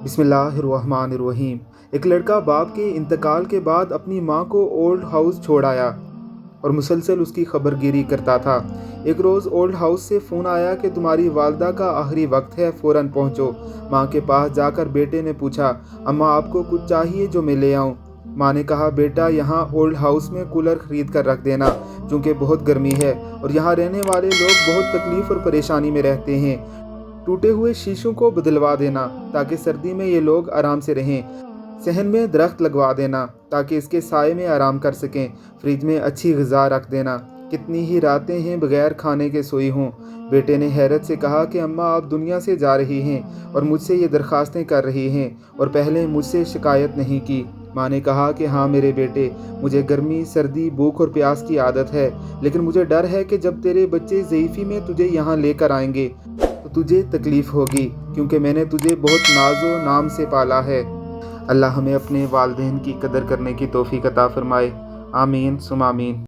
बिस्मिल्लाहिर्रहमानिर्रहीम। एक लड़का बाप के इंतकाल के बाद अपनी माँ को ओल्ड हाउस छोड़ आया और मुसलसल उसकी खबरगिरी करता था। एक रोज़ ओल्ड हाउस से फ़ोन आया कि तुम्हारी वालदा का आखिरी वक्त है, फ़ौरन पहुँचो। माँ के पास जाकर बेटे ने पूछा, अम्मा आपको कुछ चाहिए जो मैं ले आऊँ? माँ ने कहा, बेटा यहाँ ओल्ड हाउस में कूलर ख़रीद कर रख देना, क्योंकि बहुत गर्मी है और यहाँ रहने वाले लोग बहुत तकलीफ़ और परेशानी में रहते हैं। टूटे हुए शीशों को बदलवा देना ताकि सर्दी में ये लोग आराम से रहें। सहन में दरख्त लगवा देना ताकि इसके साए में आराम कर सकें। फ्रिज में अच्छी ग़िज़ा रख देना। कितनी ही रातें हैं बगैर खाने के सोई हूँ। बेटे ने हैरत से कहा कि अम्मा आप दुनिया से जा रही हैं और मुझसे ये दरख्वास्तें कर रही हैं और पहले मुझसे शिकायत नहीं की। माँ ने कहा कि हाँ मेरे बेटे, मुझे गर्मी, सर्दी, भूख और प्यास की आदत है, लेकिन मुझे डर है कि जब तेरे बच्चे ज़ईफ़ी में तुझे यहाँ लेकर आएंगे तो तुझे तकलीफ़ होगी, क्योंकि मैंने तुझे बहुत नाज़ो नाम से पाला है। अल्लाह हमें अपने वालिदैन की कदर करने की तौफ़ीक़ अता फ़रमाए। आमीन सुम आमीन।